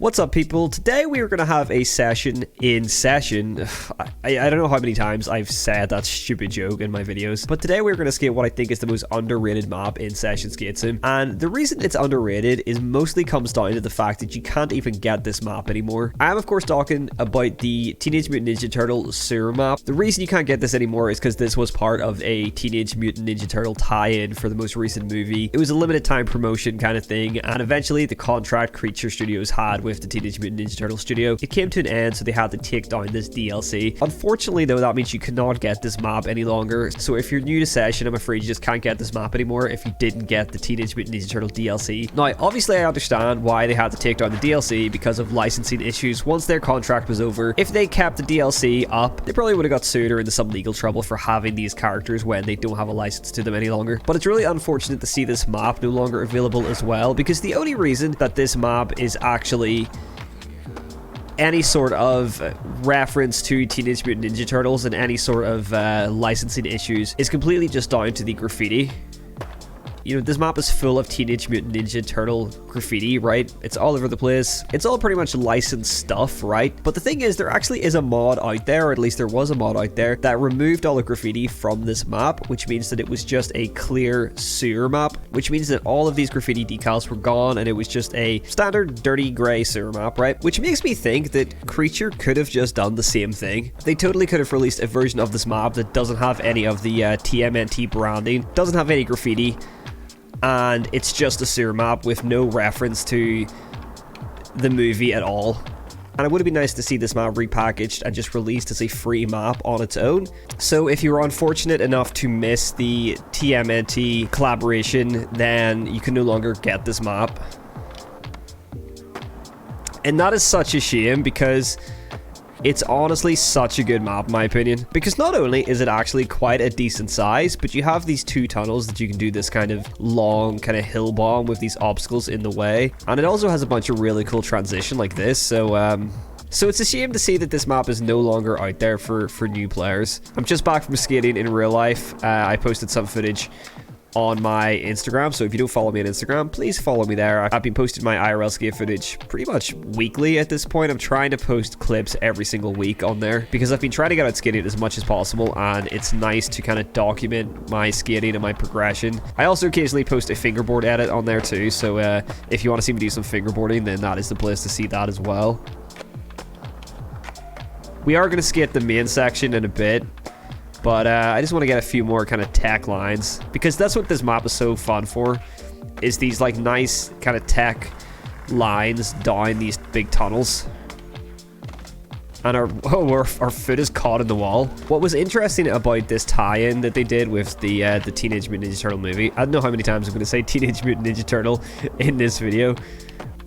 What's up, people? Today we are going to have a session in session. I don't know how many times I've said that stupid joke in my videos, but today we're going to skate what I think is the most underrated map in Session Skate Sim. And the reason it's underrated is mostly comes down to the fact that you can't even get this map anymore. I am of course talking about the Teenage Mutant Ninja Turtle sewer map. The reason you can't get this anymore is because this was part of a Teenage Mutant Ninja Turtle tie-in for the most recent movie. It was a limited time promotion kind of thing, and eventually the contract Creature Studios had with the Teenage Mutant Ninja Turtle studio, it came to an end, so they had to take down this DLC. Unfortunately though, that means you cannot get this map any longer. So if you're new to Session, I'm afraid you just can't get this map anymore if you didn't get the Teenage Mutant Ninja Turtle DLC. Now obviously I understand why they had to take down the DLC because of licensing issues once their contract was over. If they kept the DLC up, they probably would have got sued or into some legal trouble for having these characters when they don't have a license to them any longer. But it's really unfortunate to see this map no longer available as well, because the only reason that this map is actually any sort of reference to Teenage Mutant Ninja Turtles and any sort of licensing issues is completely just down to the graffiti. You know, this map is full of Teenage Mutant Ninja Turtle graffiti, right? It's all over the place. It's all pretty much licensed stuff, right? But the thing is, there actually is a mod out there, or at least there was a mod out there, that removed all the graffiti from this map, which means that it was just a clear sewer map, which means that all of these graffiti decals were gone, and it was just a standard dirty grey sewer map, right? Which makes me think that Creature could have just done the same thing. They totally could have released a version of this map that doesn't have any of the TMNT branding, doesn't have any graffiti, and it's just a sewer map with no reference to the movie at all. And it would have been nice to see this map repackaged and just released as a free map on its own. So if you were unfortunate enough to miss the TMNT collaboration, then you can no longer get this map. And that is such a shame, because it's honestly such a good map in my opinion, because not only is it actually quite a decent size, but you have these two tunnels that you can do this kind of long kind of hill bomb with these obstacles in the way, and it also has a bunch of really cool transition like this. So it's a shame to see that this map is no longer out there for new players. I'm just back from skating in real life. I posted some footage on my Instagram, so if you don't follow me on Instagram, please follow me there. I've been posting my IRL skate footage pretty much weekly at this point. I'm trying to post clips every single week on there because I've been trying to get out skating as much as possible, and it's nice to kind of document my skating and my progression. I also occasionally post a fingerboard edit on there too, so if you want to see me do some fingerboarding, then that is the place to see that as well. We are going to skate the main section in a bit, but I just want to get a few more kind of tech lines, because that's what this map is so fun for, is these like nice kind of tech lines down these big tunnels. And our foot is caught in the wall. What was interesting about this tie-in that they did with the Teenage Mutant Ninja Turtle movie, I don't know how many times I'm going to say Teenage Mutant Ninja Turtle in this video.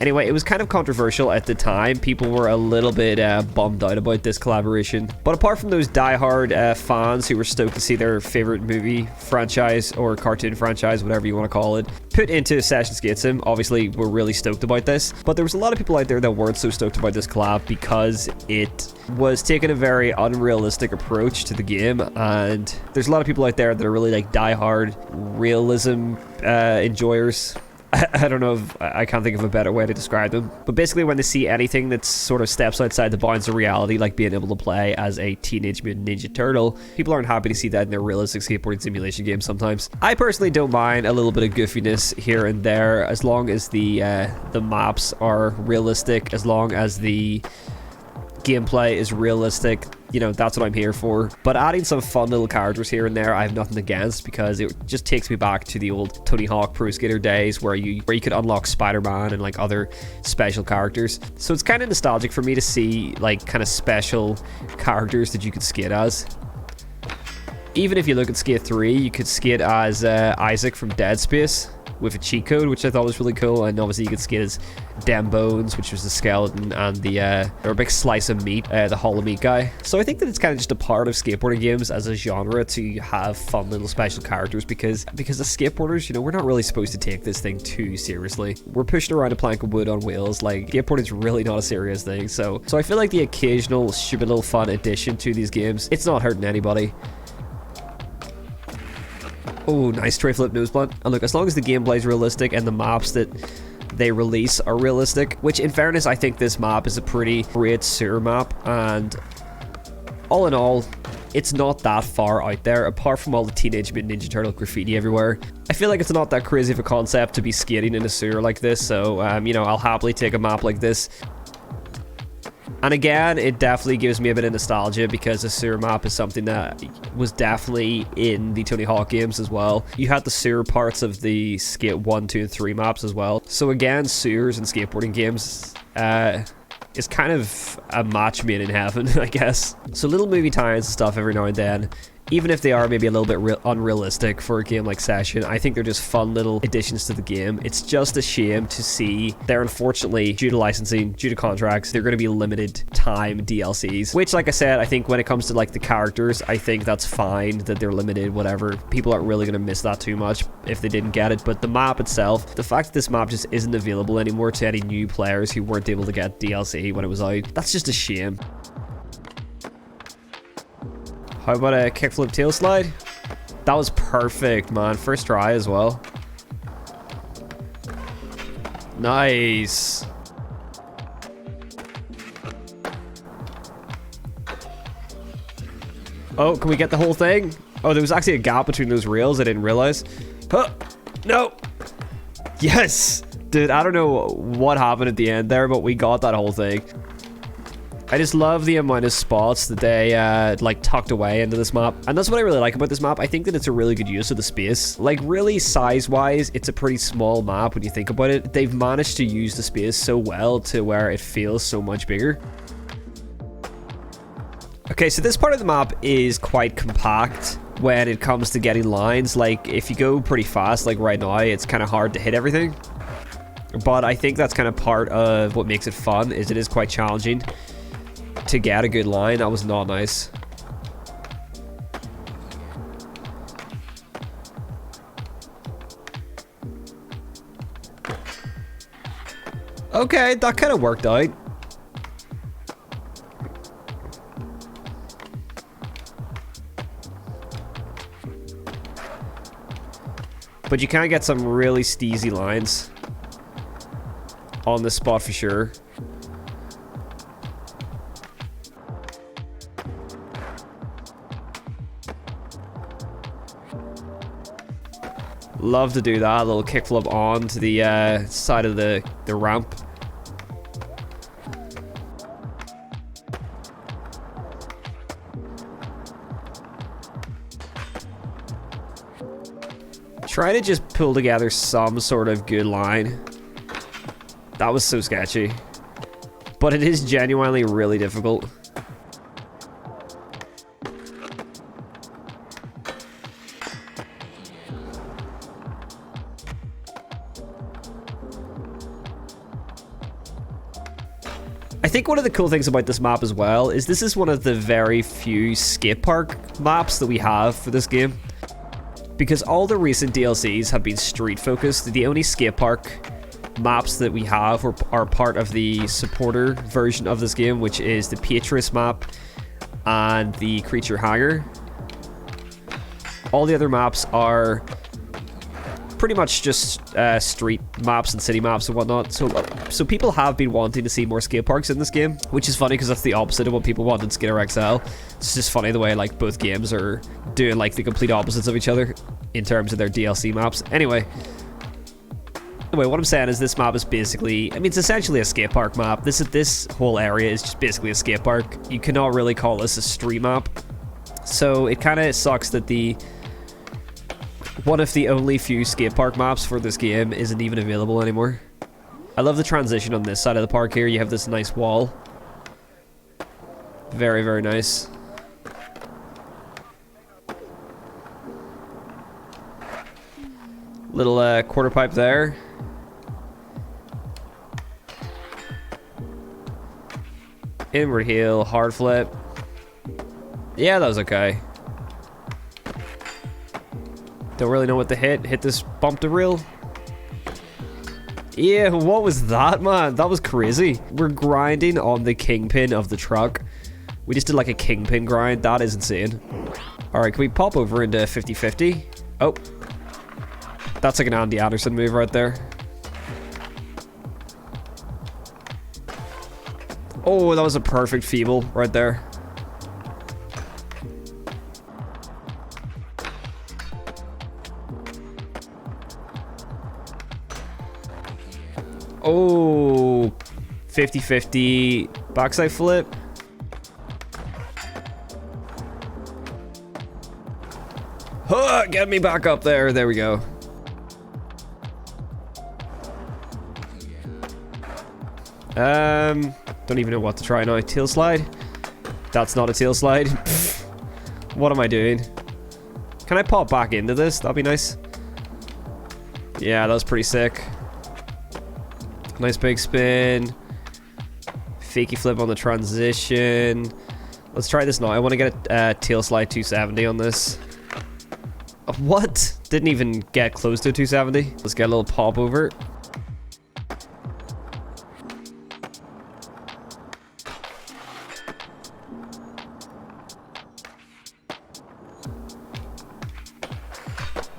Anyway, it was kind of controversial at the time. People were a little bit bummed out about this collaboration. But apart from those diehard fans who were stoked to see their favorite movie franchise or cartoon franchise, whatever you want to call it, put into Session Skate Sim, obviously we're really stoked about this. But there was a lot of people out there that weren't so stoked about this collab because it was taking a very unrealistic approach to the game. And there's a lot of people out there that are really like diehard realism enjoyers. I don't know if I can't think of a better way to describe them, but basically when they see anything that sort of steps outside the bounds of reality, like being able to play as a Teenage Mutant Ninja Turtle, people aren't happy to see that in their realistic skateboarding simulation games sometimes. I personally don't mind a little bit of goofiness here and there, as long as the maps are realistic, as long as the gameplay is realistic. You know, that's what I'm here for. But adding some fun little characters here and there, I have nothing against, because it just takes me back to the old Tony Hawk Pro Skater days where you could unlock Spider-Man and like other special characters. So it's kind of nostalgic for me to see like kind of special characters that you could skate as. Even if you look at Skate 3, you could skate as Isaac from Dead Space with a cheat code, which I thought was really cool. And obviously you could skate as Dem Bones, which was the skeleton, and the or a big slice of meat, the hollow meat guy. So I think that it's kind of just a part of skateboarding games as a genre to have fun little special characters, because as skateboarders, you know, we're not really supposed to take this thing too seriously. We're pushing around a plank of wood on wheels. Like, skateboarding is really not a serious thing. So I feel like the occasional stupid little fun addition to these games, it's not hurting anybody. Oh, nice tray flip nose blunt. And look, as long as the gameplay is realistic and the maps that they release are realistic, which in fairness, I think this map is a pretty great sewer map, and all in all, it's not that far out there, apart from all the Teenage Mutant Ninja Turtle graffiti everywhere. I feel like it's not that crazy of a concept to be skating in a sewer like this, so, you know, I'll happily take a map like this. And again, it definitely gives me a bit of nostalgia because the sewer map is something that was definitely in the Tony Hawk games as well. You had the sewer parts of the Skate 1, 2, and 3 maps as well. So again, sewers and skateboarding games is kind of a match made in heaven, I guess. So little movie tie-ins and stuff every now and then, even if they are maybe a little bit unrealistic for a game like Session, I think they're just fun little additions to the game. It's just a shame to see they're unfortunately, due to licensing, due to contracts, they're going to be limited time DLCs, which, like I said, I think when it comes to like the characters, I think that's fine that they're limited, whatever. People aren't really going to miss that too much if they didn't get it, but the map itself, the fact that this map just isn't available anymore to any new players who weren't able to get DLC when it was out, that's just a shame. How about a kickflip tail slide? That was perfect, man. First try as well. Nice. Oh, can we get the whole thing? Oh, there was actually a gap between those rails. I didn't realize. Huh. No. Yes. Dude, I don't know what happened at the end there, but we got that whole thing. I just love the amount of spots that they like tucked away into this map, and that's what I really like about this map. I think that it's a really good use of the space. Like really size wise, it's a pretty small map when you think about it. They've managed to use the space so well to where it feels so much bigger. Okay, so this part of the map is quite compact when it comes to getting lines. Like if you go pretty fast, like right now, it's kind of hard to hit everything, but I think that's kind of part of what makes it fun, is it is quite challenging to get a good line. That was not nice. Okay, that kind of worked out. But you can get some really steezy lines on this spot for sure. Love to do that, a little kickflip onto the side of the ramp. Try to just pull together some sort of good line. That was so sketchy. But it is genuinely really difficult. I think one of the cool things about this map as well is this is one of the very few skate park maps that we have for this game. Because all the recent DLCs have been street focused. The only skate park maps that we have are part of the supporter version of this game, which is the Patrius map and the Creature Hangar. All the other maps are pretty much just street maps and city maps and whatnot. So people have been wanting to see more skate parks in this game, which is funny because that's the opposite of what people want in Skater XL. It's just funny the way like both games are doing like the complete opposites of each other in terms of their DLC maps. Anyway, what I'm saying is this map is basically, I mean, it's essentially a skate park map. This whole area is just basically a skate park. You cannot really call this a street map. So it kind of sucks that one of the only few skate park maps for this game isn't even available anymore. I love the transition on this side of the park here. You have this nice wall. Very, very nice. Little quarter pipe there. Inward heel, hard flip. Yeah, that was okay. Don't really know what to hit. Hit this bump to reel. Yeah, what was that, man? That was crazy. We're grinding on the kingpin of the truck. We just did like a kingpin grind. That is insane. Alright, can we pop over into 50-50? Oh. That's like an Andy Anderson move right there. Oh, that was a perfect feeble right there. Oh, 50-50 backside flip. Huh, get me back up there. There we go. Don't even know what to try now. Tail slide? That's not a tail slide. What am I doing? Can I pop back into this? That'd be nice. Yeah, that was pretty sick. Nice big spin. Fakey flip on the transition. Let's try this now. I want to get a tail slide 270 on this. What? Didn't even get close to 270. Let's get a little pop over.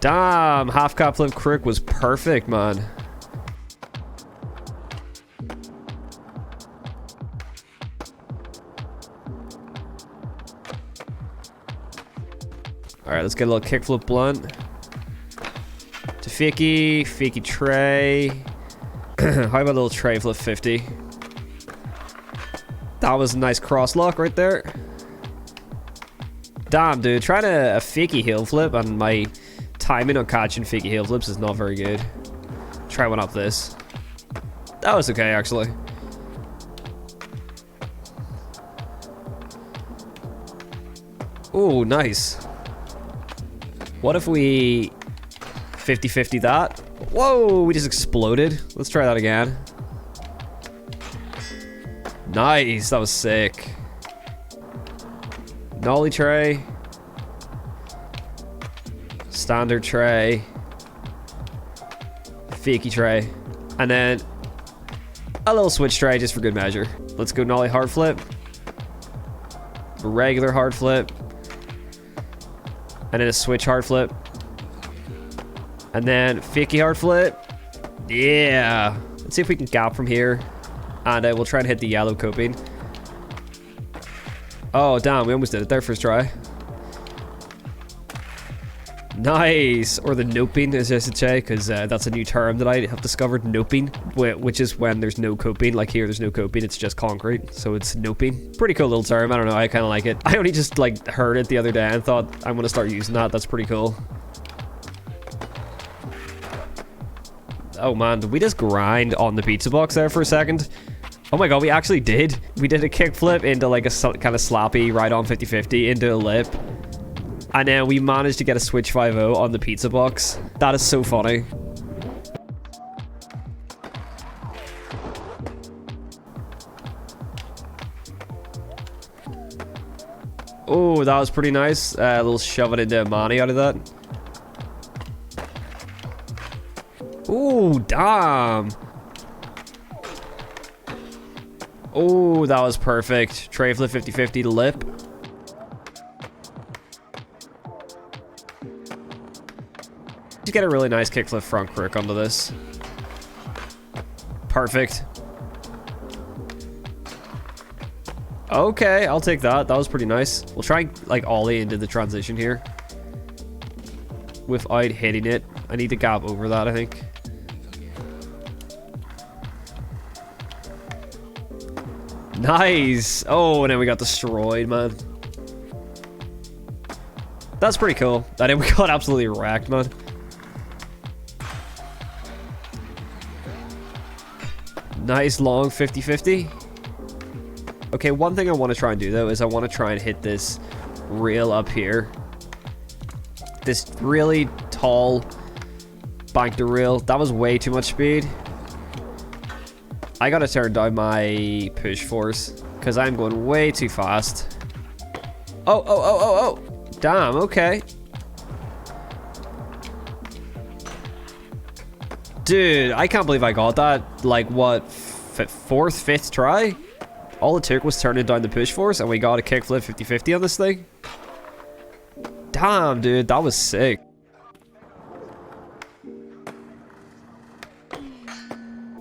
Damn, half cap flip crook was perfect, man. Alright, let's get a little kickflip blunt. To Fakey tray. How about a little tray flip 50? That was a nice cross lock right there. Damn, dude, trying a Fakey heel flip and my timing on catching Fakey heel flips is not very good. Try one up this. That was okay, actually. Oh, nice. What if we 50-50 that? Whoa, we just exploded. Let's try that again. Nice, that was sick. Nollie tray. Standard tray. Fakey tray. And then a little switch tray just for good measure. Let's go nollie hard flip. Regular hard flip. And then a switch hard flip. And then Fakey hard flip. Yeah. Let's see if we can gap from here. And we'll try and hit the yellow coping. Oh, damn. We almost did it there first try. Nice. Or the noping, as I should say, because that's a new term that I have discovered. Noping, which is when there's no coping. Like here, there's no coping. It's just concrete. So it's noping. Pretty cool little term. I don't know. I kind of like it. I only just like heard it the other day and thought I'm going to start using that. That's pretty cool. Oh man, did we just grind on the pizza box there for a second? Oh my god, we actually did. We did a kickflip into like a kind of sloppy right on 50-50 into a lip. And then we managed to get a switch 5-0 on the pizza box. That is so funny. Oh, that was pretty nice. A little shove it into Manny out of that. Oh, damn. Oh, that was perfect. Tray flip 50-50 to lip. Just get a really nice kickflip front crook onto this. Perfect. Okay, I'll take that. That was pretty nice. We'll try like ollie into the transition here without hitting it. I need to gap over that, I think. Nice. Oh, and then we got destroyed, man. That's pretty cool. And then we got absolutely wrecked, man. Nice long 50-50. Okay, one thing I want to try and do though is I want to try and hit this rail up here. This really tall bank to rail. That was way too much speed. I gotta turn down my push force because I'm going way too fast. Oh. Damn, okay. Dude, I can't believe I got that. Like, what, fourth, fifth try? All it took was turning down the push force and we got a kickflip 50-50 on this thing. Damn, dude, that was sick.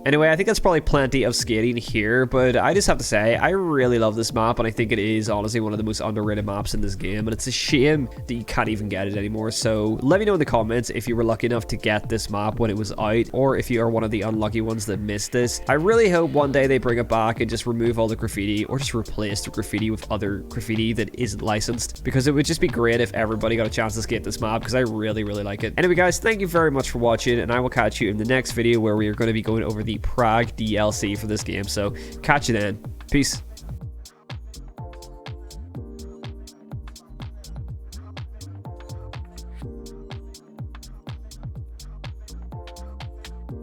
Anyway, I think that's probably plenty of skating here, but I just have to say, I really love this map, and I think it is honestly one of the most underrated maps in this game, and it's a shame that you can't even get it anymore. So let me know in the comments if you were lucky enough to get this map when it was out, or if you are one of the unlucky ones that missed this. I really hope one day they bring it back and just remove all the graffiti, or just replace the graffiti with other graffiti that isn't licensed, because it would just be great if everybody got a chance to skate this map, because I really like it. Anyway guys, thank you very much for watching, and I will catch you in the next video where we are going to be going over the Prague DLC for this game. So catch you then. Peace.